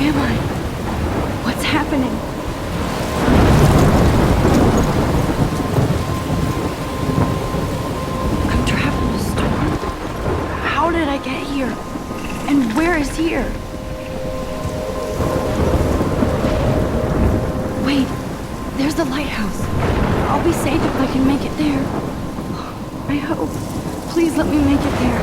am I? What's happening? I'm trapped in a storm? How did I get here? And where is here? Wait, there's the lighthouse. I'll be safe if I can make it there. I hope. Please let me make it there.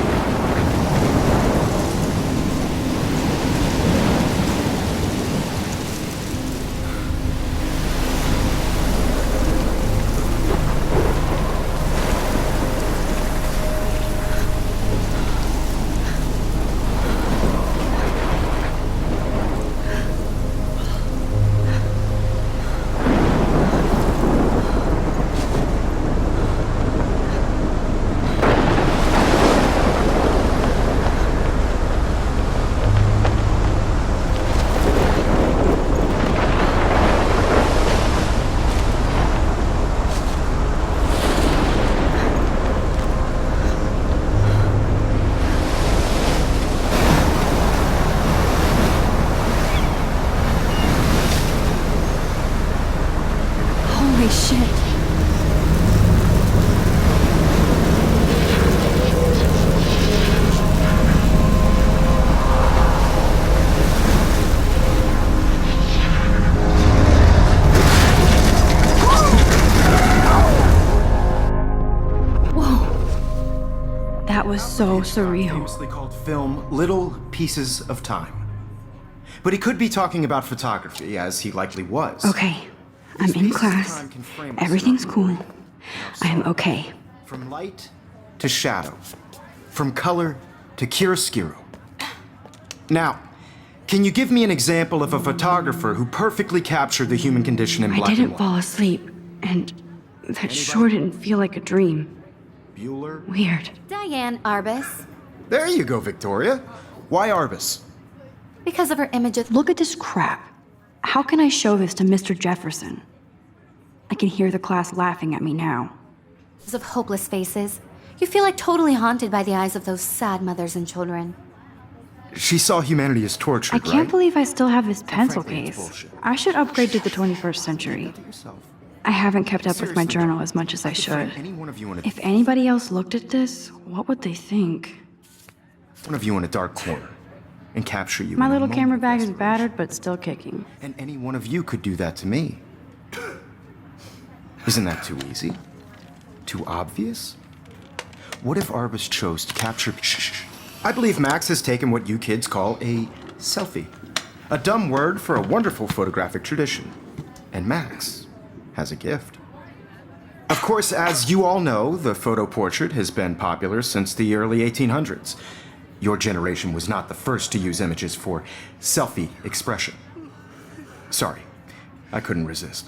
Holy shit. Whoa. That was so surreal. Famously called film Little Pieces of Time. But he could be talking about photography, as he likely was. Okay. I'm in class. Everything's cool. I am okay. From light to shadow. From color to chiaroscuro. Now, can you give me an example of a photographer who perfectly captured the human condition in black and white? I didn't fall asleep, and that sure didn't feel like a dream. Bueller? Weird. Diane Arbus. There you go, Victoria. Why Arbus? Because of her image of... Look at this crap. How can I show this to Mr. Jefferson? I can hear the class laughing at me now. of hopeless faces. You feel like totally haunted by the eyes of those sad mothers and children. She saw humanity as tortured, I can't right? believe I still have this pencil frankly, it's case. bullshit. I should upgrade to the 21st century. I haven't kept up with my Seriously, journal as much as I could should. find any one of you in a If anybody else looked at this, what would they think? one of you in a dark corner and capture you. My in a little moment camera of bag is desperation. battered, but still kicking. And any one of you could do that to me. Isn't that too easy? Too obvious? What if Arbus chose to capture... Shh. I believe Max has taken what you kids call a selfie. A dumb word for a wonderful photographic tradition. And Max has a gift. Of course, as you all know, the photo portrait has been popular since the early 1800s. Your generation was not the first to use images for selfie expression. Sorry, I couldn't resist.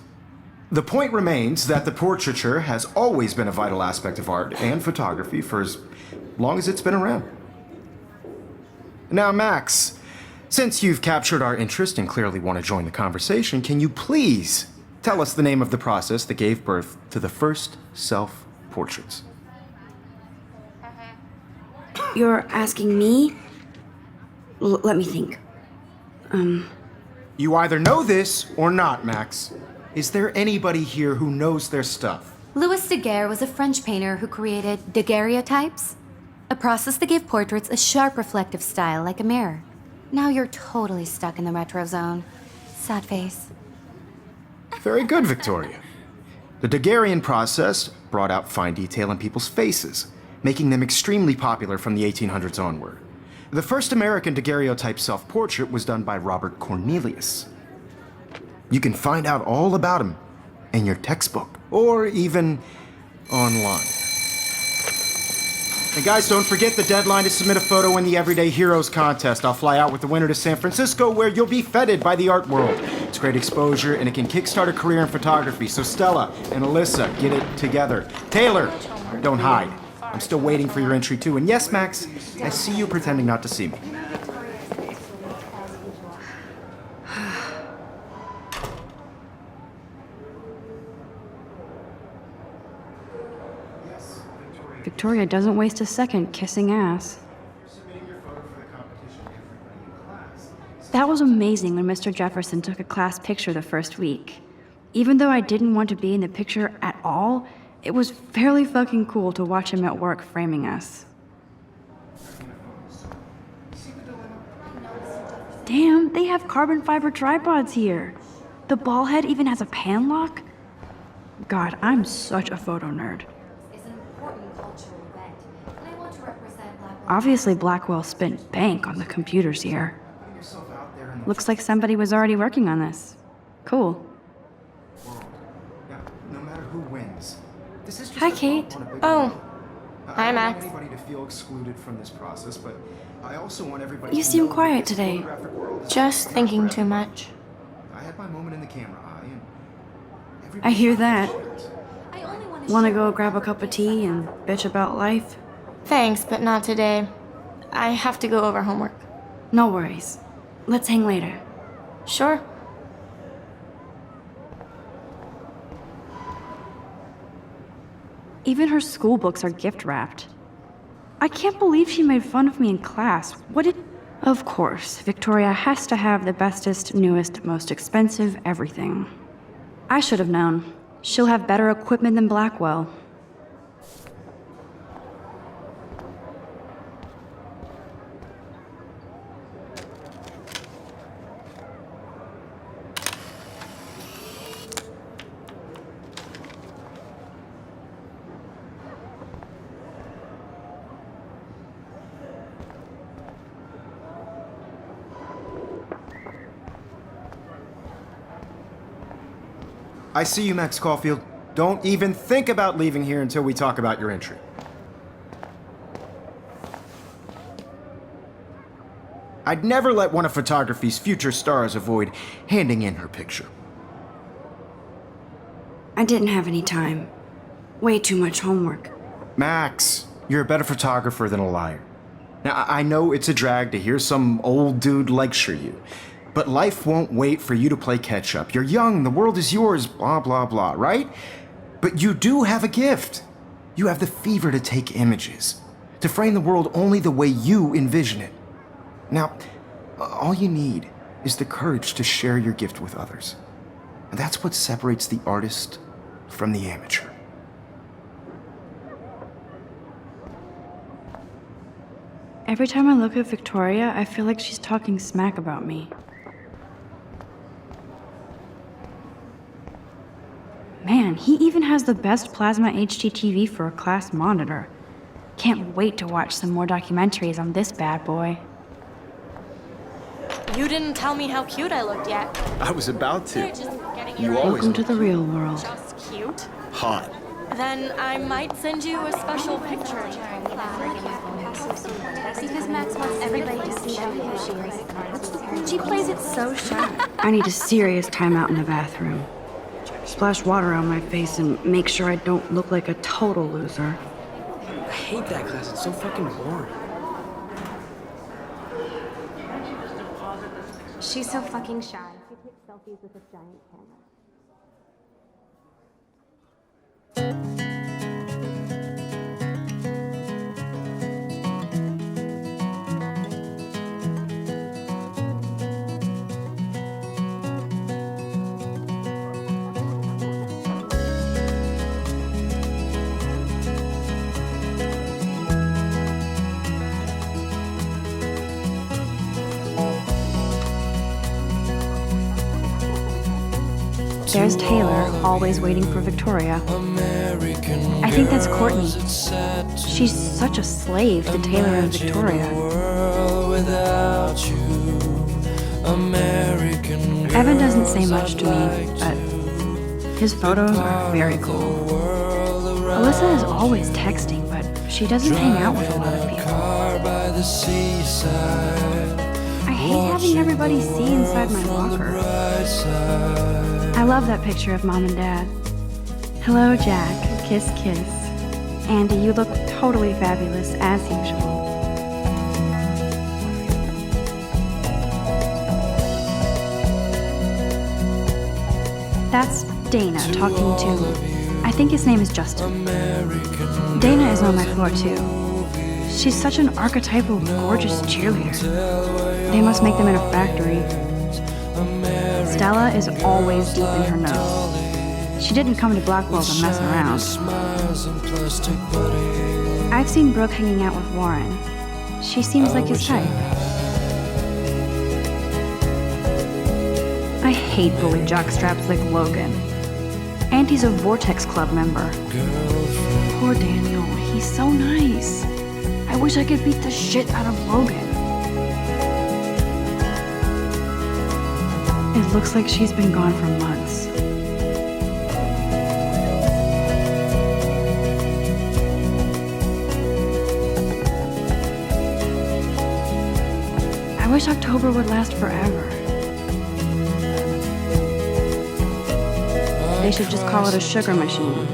The point remains that the portraiture has always been a vital aspect of art and photography for as long as it's been around. Now, Max, since you've captured our interest and clearly want to join the conversation, can you please tell us the name of the process that gave birth to the first self-portraits? You're asking me? Let me think. You either know this or not, Max. Is there anybody here who knows their stuff? Louis Daguerre was a French painter who created daguerreotypes, a process that gave portraits a sharp reflective style like a mirror. Now you're totally stuck in the retro zone. Sad face. Very good, Victoria. The Daguerrean process brought out fine detail in people's faces, making them extremely popular from the 1800s onward. The first American daguerreotype self-portrait was done by Robert Cornelius. You can find out all about him in your textbook, or even online. And guys, don't forget the deadline to submit a photo in the Everyday Heroes contest. I'll fly out with the winner to San Francisco, where you'll be feted by the art world. It's great exposure, and it can kickstart a career in photography. So Stella and Alyssa, get it together. Taylor, don't hide. I'm still waiting for your entry too. And yes, Max, I see you pretending not to see me. Victoria doesn't waste a second kissing ass. Submitting your photo for the competition to everybody in class. That was amazing when Mr. Jefferson took a class picture the first week. Even though I didn't want to be in the picture at all, it was fairly fucking cool to watch him at work framing us. Damn, they have carbon fiber tripods here. The ball head even has a pan lock. God, I'm such a photo nerd. Is an important cultural event, and I want to represent Blackwell. Obviously, Blackwell spent bank on the computers here. Looks like somebody was already working on this. Cool. No matter who wins, this is just Hi, a Kate. thought on a big Oh. level. Hi, I don't Max. want anybody to feel excluded from this process, but I also want everybody You to seem know quiet that this today. photographic world is Just not thinking forever. too much. I had my moment in the camera eye, and I hear that. I only want to Wanna go grab a cup of tea and bitch about life? Thanks, but not today. I have to go over homework. No worries. Let's hang later. Sure. Even her school books are gift wrapped. I can't believe she made fun of me in class. What did... Of course, Victoria has to have the bestest, newest, most expensive everything. I should have known. She'll have better equipment than Blackwell. I see you, Max Caulfield. Don't even think about leaving here until we talk about your entry. I'd never let one of photography's future stars avoid handing in her picture. I didn't have any time. Way too much homework. Max, you're a better photographer than a liar. Now, I know it's a drag to hear some old dude lecture you, but life won't wait for you to play catch up. You're young, the world is yours, blah, blah, blah, right? But you do have a gift. You have the fever to take images, to frame the world only the way you envision it. Now, all you need is the courage to share your gift with others. And that's what separates the artist from the amateur. Every time I look at Victoria, I feel like she's talking smack about me. Man, he even has the best plasma HDTV for a class monitor. Can't wait to watch some more documentaries on this bad boy. You didn't tell me how cute I looked yet. I was about to. You're just getting You your always Welcome to the real world. just cute. Hot. Then I might send you a special picture. Because Max wants everybody to see who she is. She plays it so shy. I need a serious timeout in the bathroom. Splash water on my face and make sure I don't look like a total loser. I hate that class. It's so fucking boring. She's so fucking shy. She takes selfies with a giant camera. There's Taylor, always waiting for Victoria. I think that's Courtney. She's such a slave to Taylor and Victoria. Evan doesn't say much to me, but his photos are very cool. Alyssa is always texting, but she doesn't hang out with a lot of people. I hate having everybody see inside my locker. I love that picture of Mom and Dad. Hello, Jack. Kiss, kiss. Andy, you look totally fabulous, as usual. That's Dana talking to... I think his name is Justin. Dana is on my floor, too. She's such an archetypal, gorgeous cheerleader. They must make them in a factory. Stella is always deep in her notes. She didn't come to Blackwell to mess around. I've seen Brooke hanging out with Warren. She seems like his type. I hate bully jockstraps like Logan. And he's a Vortex Club member. Poor Daniel, he's so nice. I wish I could beat the shit out of Logan. It looks like she's been gone for months. I wish October would last forever. They should just call it a sugar machine.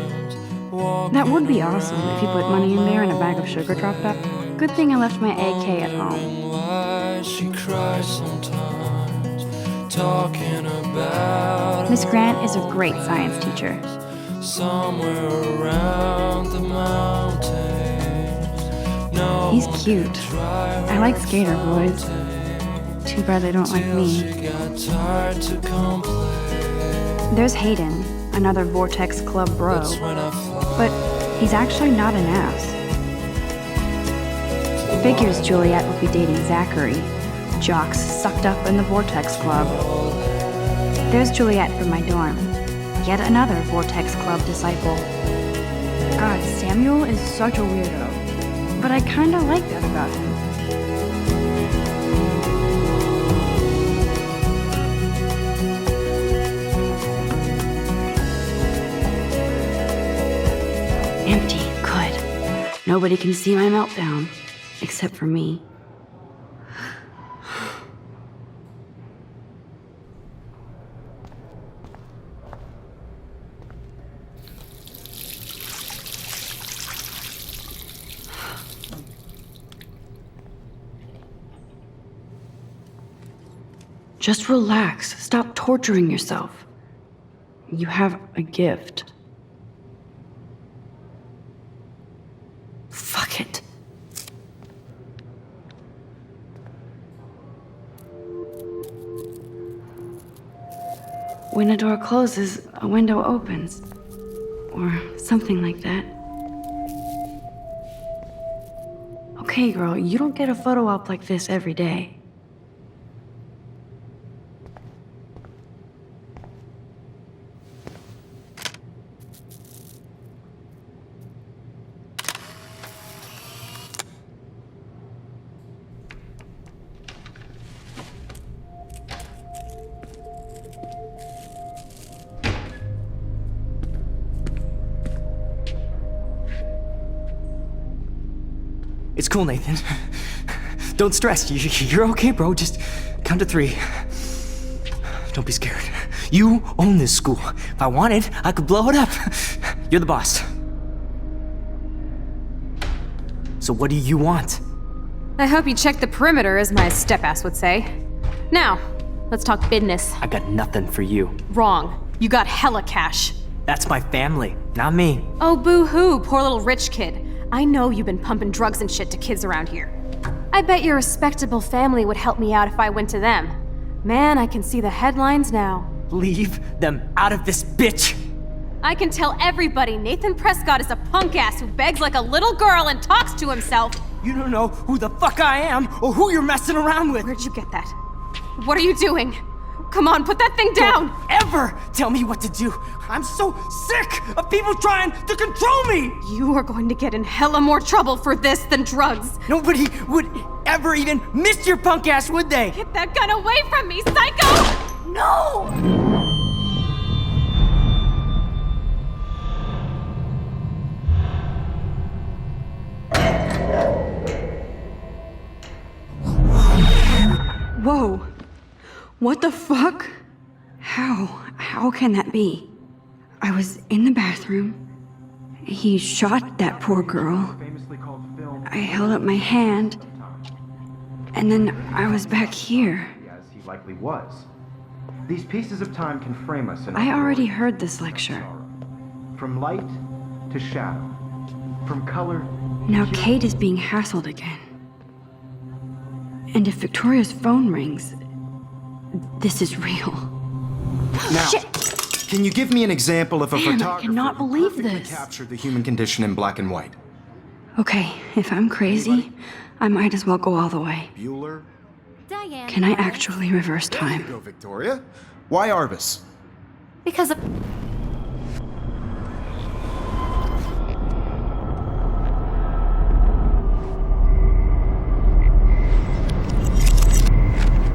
That would be awesome if you put money in there and a bag of sugar dropped up. Good thing I left my AK at home. She cries sometimes, talking about Miss Grant is a great science teacher. somewhere around the mountains. No, He's cute. I like skater boys. Too bad they don't like me. got tired to complain. There's Hayden, another Vortex Club bro. When I fly, But he's actually not an ass. Figures Juliet would be dating Zachary, jocks sucked up in the Vortex Club. There's Juliet from my dorm, yet another Vortex Club disciple. God, Samuel is such a weirdo, but I kinda like that about him. Empty, good. Nobody can see my meltdown, except for me. Just relax. Stop torturing yourself. You have a gift. Fuck it. When a door closes, a window opens. Or something like that. Okay, girl, you don't get a photo op like this every day. It's cool, Nathan. Don't stress. You're okay, bro. Just count to 3. Don't be scared. You own this school. If I wanted, I could blow it up. You're the boss. So what do you want? I hope you checked the perimeter, as my step-ass would say. Now, let's talk business. I got nothing for you. Wrong. You got hella cash. That's my family, not me. Oh, boo-hoo, poor little rich kid. I know you've been pumping drugs and shit to kids around here. I bet your respectable family would help me out if I went to them. Man, I can see the headlines now. Leave them out of this bitch! I can tell everybody Nathan Prescott is a punk ass who begs like a little girl and talks to himself. You don't know who the fuck I am or who you're messing around with. Where'd you get that? What are you doing? Come on, put that thing down! Don't ever tell me what to do. I'm so sick of people trying to control me. You are going to get in hella more trouble for this than drugs. Nobody would ever even miss your punk ass, would they? Get that gun away from me, psycho! No! Whoa. What the fuck? How can that be? I was in the bathroom. He shot that poor girl. I held up my hand. And then I was back here. As he likely was. These pieces of time can frame us in I already heard this lecture. From light to shadow, from color. Now Kate is being hassled again. And if Victoria's phone rings, this is real. Now, Shit! can you give me an example of a Damn, I photographer cannot who believe perfectly this. captured the human condition in black and white? Okay, if I'm crazy, I might as well go all the way. Bueller? Diane. Can I Arbus. actually reverse There you time? go, Victoria. Why Arbus? Because of.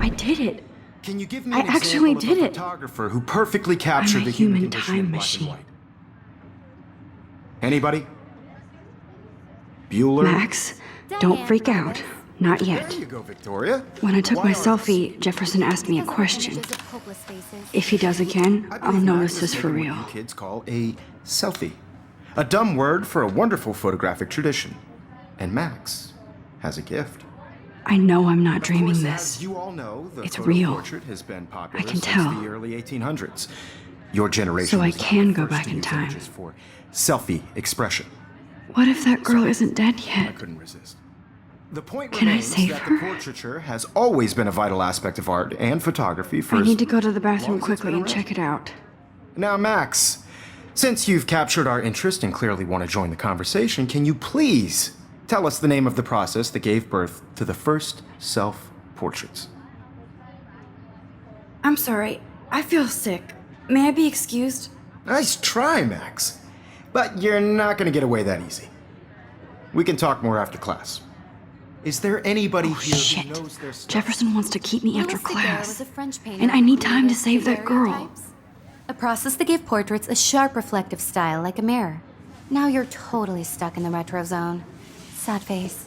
I did it. Can you give me I an actually example did of a it. photographer who perfectly captured I'm a the human human condition time in black machine. and white? Anybody? Bueller? Max, don't freak out. Not There yet. you go, Victoria. When I took Why my Arbus? selfie, Jefferson asked me a because of question. images of hopeless faces. If he does again, I I'll believe know Max this has is for taken real. what you kids call a selfie. A dumb word for a wonderful photographic tradition. And Max has a gift. I know I'm not Of dreaming course, this. As you all know, the It's photo real. portrait has been popular I can since tell. the early 1800s. Your generation So I was not can the go first back to in use time. images for selfie expression. What if that girl isn't dead I yet? couldn't resist. The point Can I remains save that her? the portraiture has always been a vital aspect of art and photography for I as need to go to the long bathroom as it's quickly been and around. check it out. Now, Max, since you've captured our interest and clearly want to join the conversation, can you please tell us the name of the process that gave birth to the first self-portraits? I'm sorry. I feel sick. May I be excused? Nice try, Max. But you're not going to get away that easy. We can talk more after class. Is there anybody Oh, here shit. who knows their stuff? Jefferson wants to keep me after Louis Daguerre class. was a French painter And I who need time to created save that girl. daguerreotypes, a process that gave portraits a sharp reflective style like a mirror. Now you're totally stuck in the retro zone. Sad face.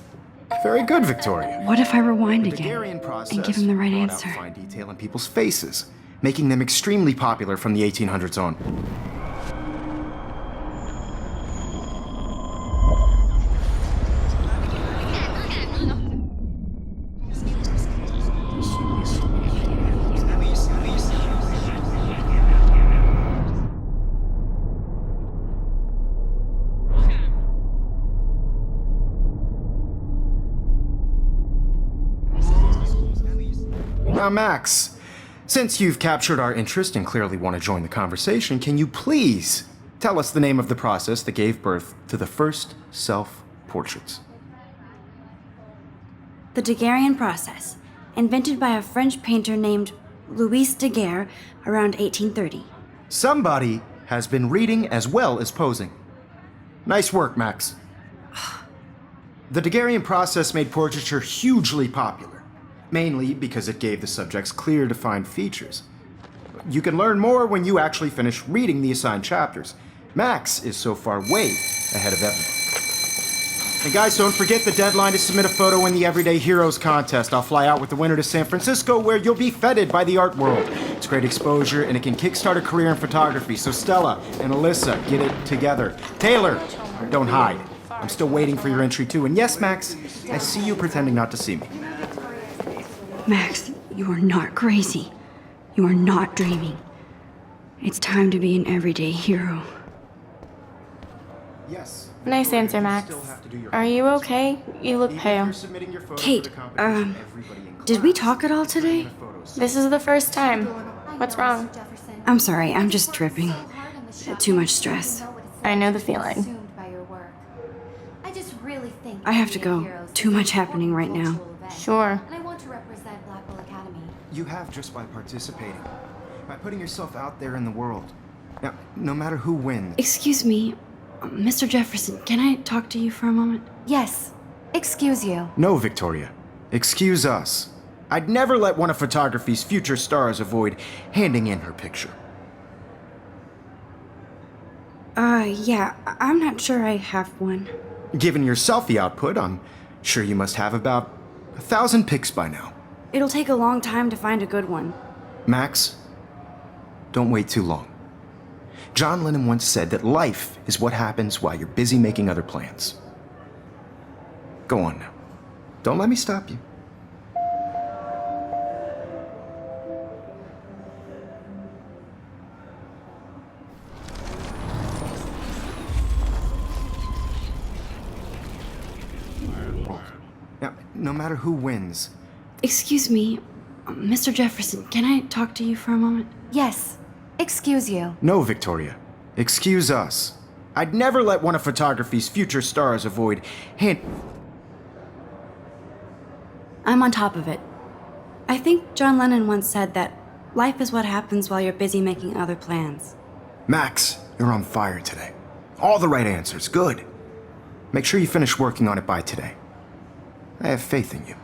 Very good, Victoria. What if I rewind The again Daguerrean process and give him the right brought answer? out fine detail in people's faces, making them extremely popular from the 1800s on. Now, Max, since you've captured our interest and clearly want to join the conversation, can you please tell us the name of the process that gave birth to the first self-portraits? The Daguerrean process, invented by a French painter named Louis Daguerre around 1830. Somebody has been reading as well as posing. Nice work, Max. The Daguerrean process made portraiture hugely popular, mainly because it gave the subjects clear, defined features. You can learn more when you actually finish reading the assigned chapters. Max is so far way ahead of everyone. And guys, don't forget the deadline to submit a photo in the Everyday Heroes contest. I'll fly out with the winner to San Francisco, where you'll be feted by the art world. It's great exposure, and it can kickstart a career in photography. So Stella and Alyssa, get it together. Taylor, don't hide. I'm still waiting for your entry too. And yes, Max, I see you pretending not to see me. Max, you are not crazy. You are not dreaming. It's time to be an everyday hero. Yes. Nice answer, Max. Are you okay? You look pale. Kate, did we talk at all today? This is the first time. What's wrong? I'm sorry, I'm just tripping. Too much stress. I know the feeling. I just really think I have to being a go. hero is Too much such a happening right now. cultural event. Sure. And I want to represent Blackwell Academy. You have just by participating, by putting yourself out there in the world. Now, no matter who wins, Excuse me, Mr. Jefferson, can I talk to you for a moment? Yes. Excuse you. no, Victoria. Excuse us. I'd never let one of photography's future stars avoid handing in her picture. Yeah, I'm not sure I have one. Given your selfie output, I'm sure you must have about 1,000 pics by now. It'll take a long time to find a good one. Max, don't wait too long. John Lennon once said that life is what happens while you're busy making other plans. Go on now. Don't let me stop you. no matter who wins. Excuse me, Mr. Jefferson, can I talk to you for a moment? Yes. Excuse you. No, Victoria. Excuse us. I'd never let one of photography's future stars avoid I'm on top of it. I think John Lennon once said that life is what happens while you're busy making other plans. Max, you're on fire today. All the right answers. Good. Make sure you finish working on it by today. I have faith in you.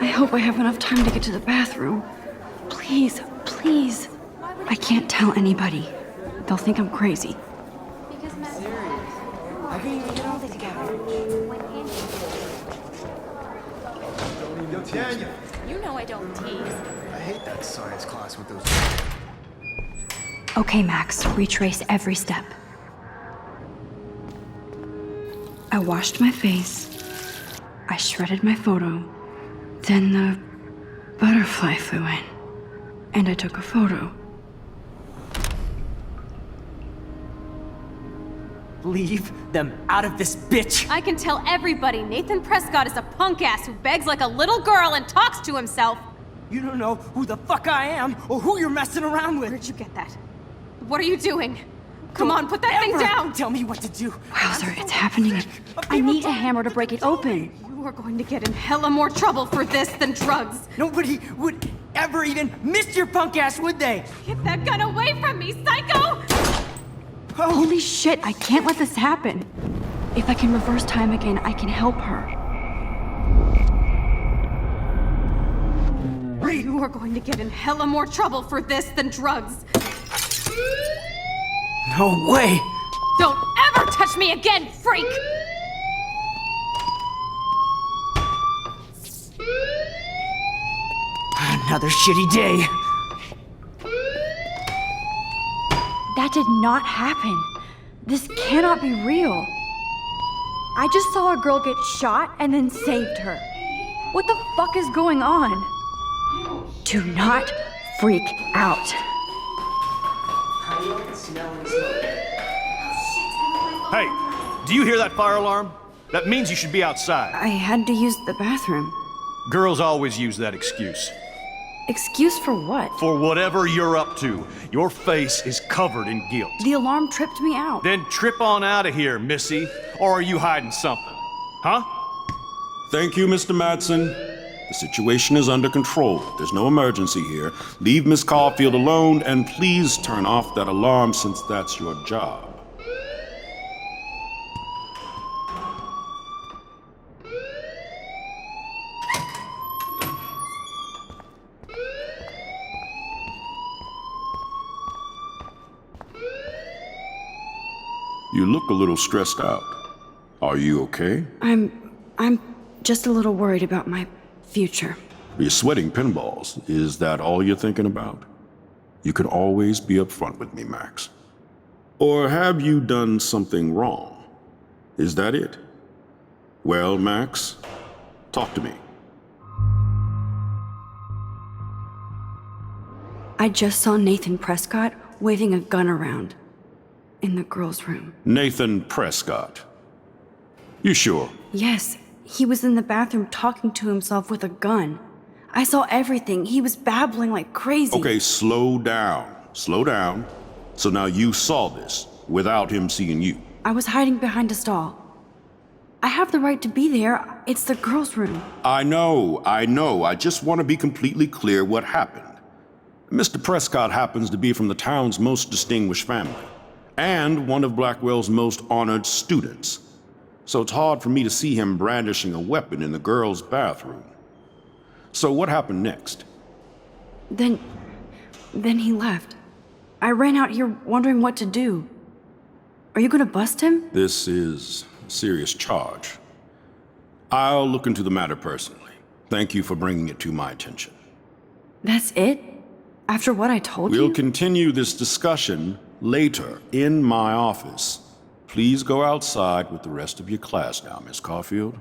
I hope I have enough time to get to the bathroom. Please, please. I can't tell anybody. They'll think I'm crazy. You know I don't tease. I hate that science class with those... Okay, Max, retrace every step. I washed my face. I shredded my photo. Then the butterfly flew in. And I took a photo. Leave them out of this bitch! I can tell everybody Nathan Prescott is a punk ass who begs like a little girl and talks to himself. You don't know who the fuck I am or who you're messing around with. Where'd you get that? What are you doing? Come on, put that thing Ever down! Tell me what to do. Wowzer, it's happening. I need a hammer to break it open. You are going to get in hella more trouble for this than drugs. Nobody would ever even miss your punk ass, would they? Get that gun away from me, psycho! Holy shit, I can't let this happen. If I can reverse time again, I can help her. You are going to get in hella more trouble for this than drugs. No way! Don't ever touch me again, freak! Another shitty day. That did not happen. This cannot be real. I just saw a girl get shot and then saved her. What the fuck is going on? Do not freak out. Hey, do you hear that fire alarm? That means you should be outside. I had to use the bathroom. Girls always use that excuse. Excuse for what? For whatever you're up to, your face is covered in guilt. The alarm tripped me out. Then trip on out of here, Missy. Or are you hiding something? Huh? Thank you, Mr. Madsen. The situation is under control. There's no emergency here. Leave Miss Caulfield alone, and please turn off that alarm since that's your job. You look a little stressed out. Are you okay? I'm just a little worried about my future. You're sweating pinballs. Is that all you're thinking about? You can always be upfront with me, Max. Or have you done something wrong? Is that it? Well, Max, talk to me. I just saw Nathan Prescott waving a gun around in the girls' room. Nathan Prescott. You sure? Yes, he was in the bathroom talking to himself with a gun. I saw everything. He was babbling like crazy. Okay, slow down. Slow down. So now you saw this without him seeing you. I was hiding behind a stall. I have the right to be there. It's the girls' room. I know. I just want to be completely clear what happened. Mr. Prescott happens to be from the town's most distinguished family, and one of Blackwell's most honored students. So it's hard for me to see him brandishing a weapon in the girls' bathroom. So what happened next? Then he left. I ran out here wondering what to do. Are you gonna bust him? This is a serious charge. I'll look into the matter personally. Thank you for bringing it to my attention. That's it? After what I told you? We'll continue this discussion later in my office. Please go outside with the rest of your class now, Miss Caulfield.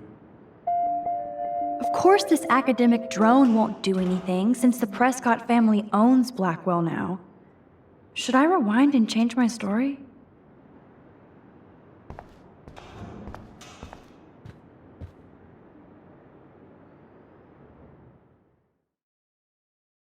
Of course this academic drone won't do anything since the Prescott family owns Blackwell now. Should I rewind and change my story?